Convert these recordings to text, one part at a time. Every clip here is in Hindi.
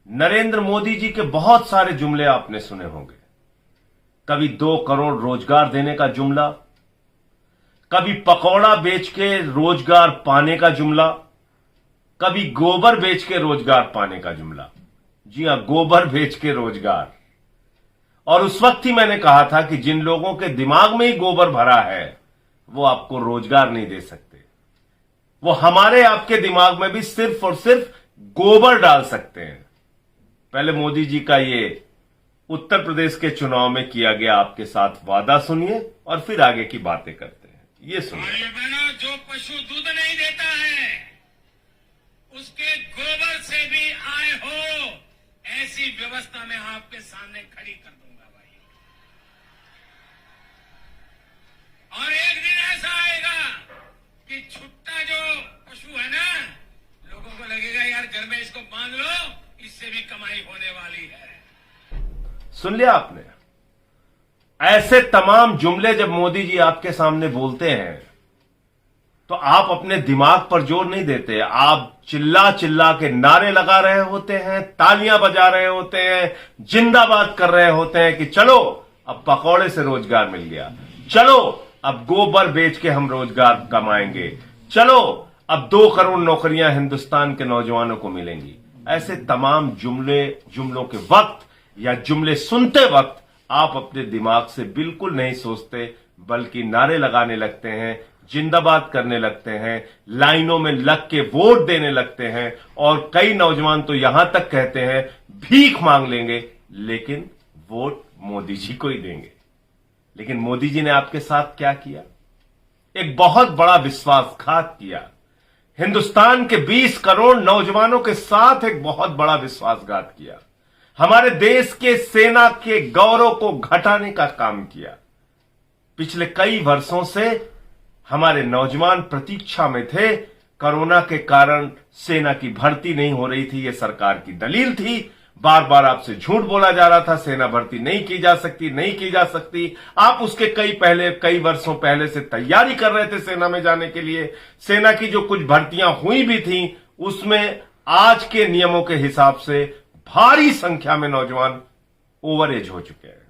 नरेंद्र मोदी जी के बहुत सारे जुमले आपने सुने होंगे। कभी 2 करोड़ रोजगार देने का जुमला, कभी पकौड़ा बेच के रोजगार पाने का जुमला, कभी गोबर बेच के रोजगार पाने का जुमला। जी हां, गोबर बेच के रोजगार। और उस वक्त ही मैंने कहा था कि जिन लोगों के दिमाग में ही गोबर भरा है वो आपको रोजगार नहीं दे सकते। वो हमारे आपके दिमाग में भी सिर्फ और सिर्फ गोबर डाल सकते हैं। पहले मोदी जी का ये उत्तर प्रदेश के चुनाव में किया गया आपके साथ वादा सुनिए और फिर आगे की बातें करते हैं। ये सुनिए। जो पशु दूध नहीं देता है उसके गोबर से भी आय हो, ऐसी व्यवस्था मैं आपके सामने खड़ी कर दूंगा भाई। और एक दिन ऐसा आएगा कि छुट्टा जो पशु है ना, लोगों को लगेगा यार घर में इसको बांध लो, इससे भी कमाई होने वाली है। सुन लिया आपने? ऐसे तमाम जुमले जब मोदी जी आपके सामने बोलते हैं तो आप अपने दिमाग पर जोर नहीं देते। आप चिल्ला चिल्ला के नारे लगा रहे होते हैं, तालियां बजा रहे होते हैं, जिंदाबाद कर रहे होते हैं कि चलो अब पकौड़े से रोजगार मिल गया, चलो अब गोबर बेच के हम रोजगार कमाएंगे, चलो अब 2 करोड़ नौकरियां हिंदुस्तान के नौजवानों को मिलेंगी। ऐसे तमाम जुमलों के वक्त या जुमले सुनते वक्त आप अपने दिमाग से बिल्कुल नहीं सोचते, बल्कि नारे लगाने लगते हैं, जिंदाबाद करने लगते हैं, लाइनों में लग के वोट देने लगते हैं। और कई नौजवान तो यहां तक कहते हैं भीख मांग लेंगे लेकिन वोट मोदी जी को ही देंगे। लेकिन मोदी जी ने आपके साथ क्या किया? एक बहुत बड़ा विश्वासघात किया। हिंदुस्तान के 20 करोड़ नौजवानों के साथ एक बहुत बड़ा विश्वासघात किया। हमारे देश के सेना के गौरव को घटाने का काम किया। पिछले कई वर्षों से हमारे नौजवान प्रतीक्षा में थे। कोरोना के कारण सेना की भर्ती नहीं हो रही थी, यह सरकार की दलील थी। बार बार आपसे झूठ बोला जा रहा था, सेना भर्ती नहीं की जा सकती, नहीं की जा सकती। आप उसके कई वर्षों पहले से तैयारी कर रहे थे सेना में जाने के लिए। सेना की जो कुछ भर्तियां हुई भी थी उसमें आज के नियमों के हिसाब से भारी संख्या में नौजवान ओवर एज हो चुके हैं,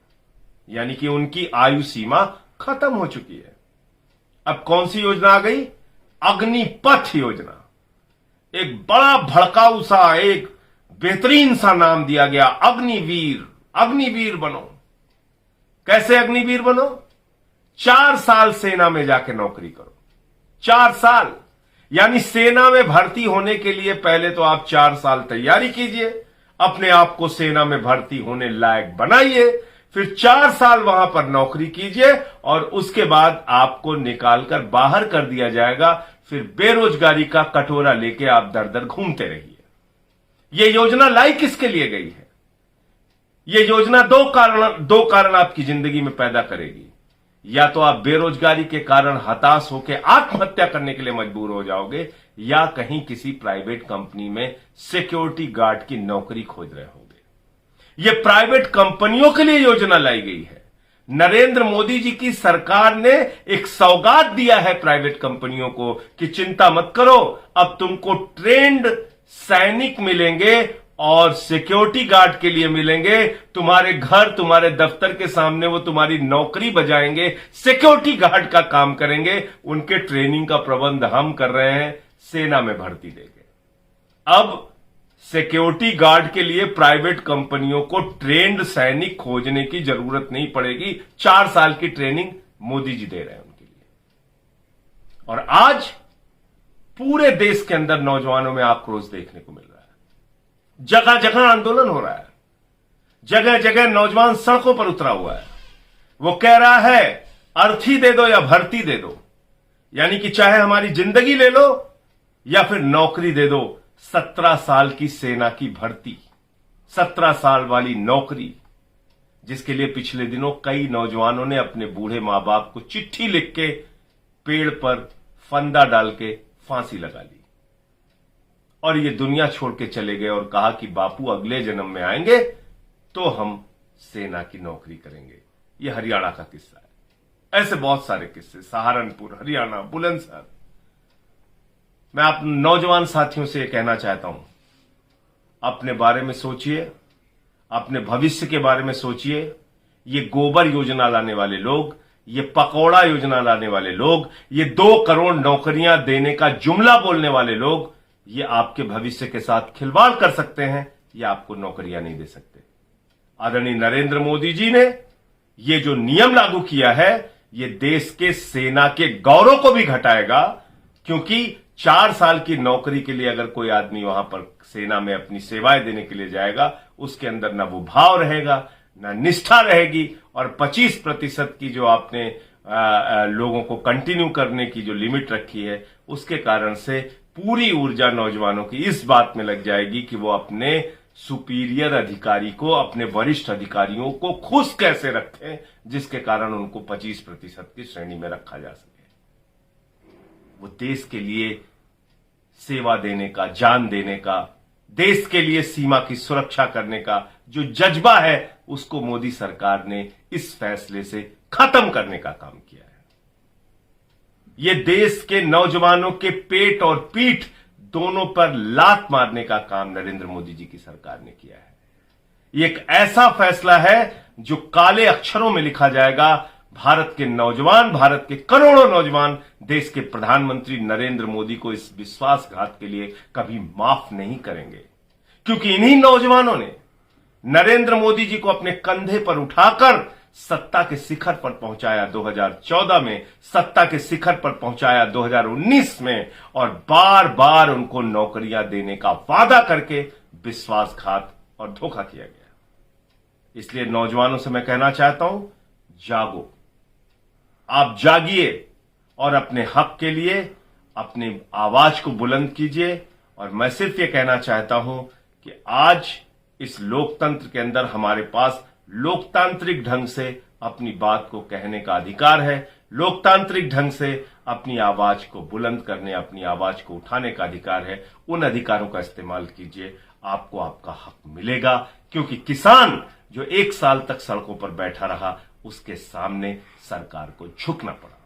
यानी कि उनकी आयु सीमा खत्म हो चुकी है। अब कौन सी योजना आ गई? अग्निपथ योजना। एक बड़ा भड़काऊ सा, एक बेहतरीन सा नाम दिया गया, अग्निवीर। अग्निवीर बनो। कैसे अग्निवीर बनो? 4 साल सेना में जाके नौकरी करो। 4 साल, यानी सेना में भर्ती होने के लिए पहले तो आप 4 साल तैयारी कीजिए, अपने आप को सेना में भर्ती होने लायक बनाइए, फिर 4 साल वहां पर नौकरी कीजिए और उसके बाद आपको निकालकर बाहर कर दिया जाएगा। फिर बेरोजगारी का कटोरा लेके आप दर दर घूमते रहिए। यह योजना लाई किसके लिए गई है? यह योजना दो कारण आपकी जिंदगी में पैदा करेगी। या तो आप बेरोजगारी के कारण हताश होकर आत्महत्या करने के लिए मजबूर हो जाओगे, या कहीं किसी प्राइवेट कंपनी में सिक्योरिटी गार्ड की नौकरी खोज रहे होगे। यह प्राइवेट कंपनियों के लिए योजना लाई गई है। नरेंद्र मोदी जी की सरकार ने एक सौगात दिया है प्राइवेट कंपनियों को कि चिंता मत करो, अब तुमको ट्रेंड सैनिक मिलेंगे और सिक्योरिटी गार्ड के लिए मिलेंगे। तुम्हारे घर, तुम्हारे दफ्तर के सामने वो तुम्हारी नौकरी बजाएंगे, सिक्योरिटी गार्ड का काम करेंगे। उनके ट्रेनिंग का प्रबंध हम कर रहे हैं, सेना में भर्ती देंगे। अब सिक्योरिटी गार्ड के लिए प्राइवेट कंपनियों को ट्रेंड सैनिक खोजने की जरूरत नहीं पड़ेगी। 4 साल की ट्रेनिंग मोदी जी दे रहे हैं उनके लिए। और आज पूरे देश के अंदर नौजवानों में आक्रोश देखने को मिल रहा है। जगह जगह आंदोलन हो रहा है, जगह जगह नौजवान सड़कों पर उतरा हुआ है। वो कह रहा है अर्थी दे दो या भर्ती दे दो, यानी कि चाहे हमारी जिंदगी ले लो या फिर नौकरी दे दो। 17 साल की सेना की भर्ती, 17 साल वाली नौकरी, जिसके लिए पिछले दिनों कई नौजवानों ने अपने बूढ़े मां बाप को चिट्ठी लिख के पेड़ पर फंदा डाल के फांसी लगा ली और ये दुनिया छोड़ के चले गए और कहा कि बापू अगले जन्म में आएंगे तो हम सेना की नौकरी करेंगे। ये हरियाणा का किस्सा है। ऐसे बहुत सारे किस्से, सहारनपुर, हरियाणा, बुलंदशहर। मैं आप नौजवान साथियों से कहना चाहता हूं, अपने बारे में सोचिए, अपने भविष्य के बारे में सोचिए। ये गोबर योजना लाने वाले लोग, ये पकौड़ा योजना लाने वाले लोग, ये 2 करोड़ नौकरियां देने का जुमला बोलने वाले लोग, ये आपके भविष्य के साथ खिलवाड़ कर सकते हैं, ये आपको नौकरियां नहीं दे सकते। आदरणीय नरेंद्र मोदी जी ने ये जो नियम लागू किया है, ये देश के सेना के गौरव को भी घटाएगा, क्योंकि 4 साल की नौकरी के लिए अगर कोई आदमी वहां पर सेना में अपनी सेवाएं देने के लिए जाएगा, उसके अंदर ना वो भाव रहेगा, ना निष्ठा रहेगी, और 25% की जो आपने लोगों को कंटिन्यू करने की जो लिमिट रखी है, उसके कारण से पूरी ऊर्जा नौजवानों की इस बात में लग जाएगी कि वो अपने सुपीरियर अधिकारी को, अपने वरिष्ठ अधिकारियों को खुश कैसे रखें, जिसके कारण उनको 25% की श्रेणी में रखा जा सके। वो देश के लिए सेवा देने का, जान देने का, देश के लिए सीमा की सुरक्षा करने का जो जज्बा है, उसको मोदी सरकार ने इस फैसले से खत्म करने का काम किया है। ये देश के नौजवानों के पेट और पीठ दोनों पर लात मारने का काम नरेंद्र मोदी जी की सरकार ने किया है। ये एक ऐसा फैसला है जो काले अक्षरों में लिखा जाएगा। भारत के नौजवान, भारत के करोड़ों नौजवान देश के प्रधानमंत्री नरेंद्र मोदी को इस विश्वासघात के लिए कभी माफ नहीं करेंगे, क्योंकि इन्हीं नौजवानों ने नरेंद्र मोदी जी को अपने कंधे पर उठाकर सत्ता के शिखर पर पहुंचाया 2014 में, सत्ता के शिखर पर पहुंचाया 2019 में, और बार बार उनको नौकरियां देने का वादा करके विश्वासघात और धोखा किया गया। इसलिए नौजवानों से मैं कहना चाहता हूं, जागो, आप जागिए और अपने हक के लिए अपनी आवाज को बुलंद कीजिए। और मैं सिर्फ ये कहना चाहता हूं कि आज इस लोकतंत्र के अंदर हमारे पास लोकतांत्रिक ढंग से अपनी बात को कहने का अधिकार है, लोकतांत्रिक ढंग से अपनी आवाज को बुलंद करने, अपनी आवाज को उठाने का अधिकार है। उन अधिकारों का इस्तेमाल कीजिए, आपको आपका हक मिलेगा, क्योंकि किसान जो 1 साल तक सड़कों पर बैठा रहा, उसके सामने सरकार को झुकना पड़ा।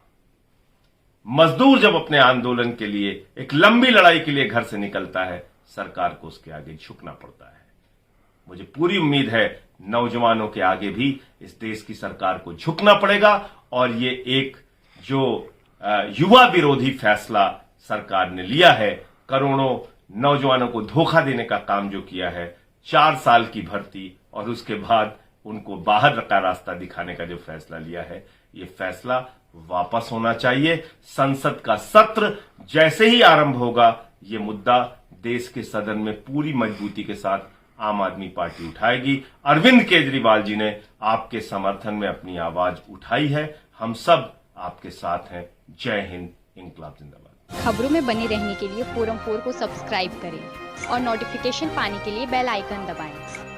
मजदूर जब अपने आंदोलन के लिए, एक लंबी लड़ाई के लिए घर से निकलता है, सरकार को उसके आगे झुकना पड़ता है। मुझे पूरी उम्मीद है नौजवानों के आगे भी इस देश की सरकार को झुकना पड़ेगा, और ये एक जो युवा विरोधी फैसला सरकार ने लिया है, करोड़ों नौजवानों को धोखा देने का काम जो किया है, 4 साल की भर्ती और उसके बाद उनको बाहर का रास्ता दिखाने का जो फैसला लिया है, ये फैसला वापस होना चाहिए। संसद का सत्र जैसे ही आरंभ होगा, ये मुद्दा देश के सदन में पूरी मजबूती के साथ आम आदमी पार्टी उठाएगी। अरविंद केजरीवाल जी ने आपके समर्थन में अपनी आवाज उठाई है। हम सब आपके साथ हैं। जय हिंद, इंकलाब जिंदाबाद। खबरों में बने रहने के लिए फोरम 4 को सब्सक्राइब करें और नोटिफिकेशन पाने के लिए बेल आइकन दबाएं।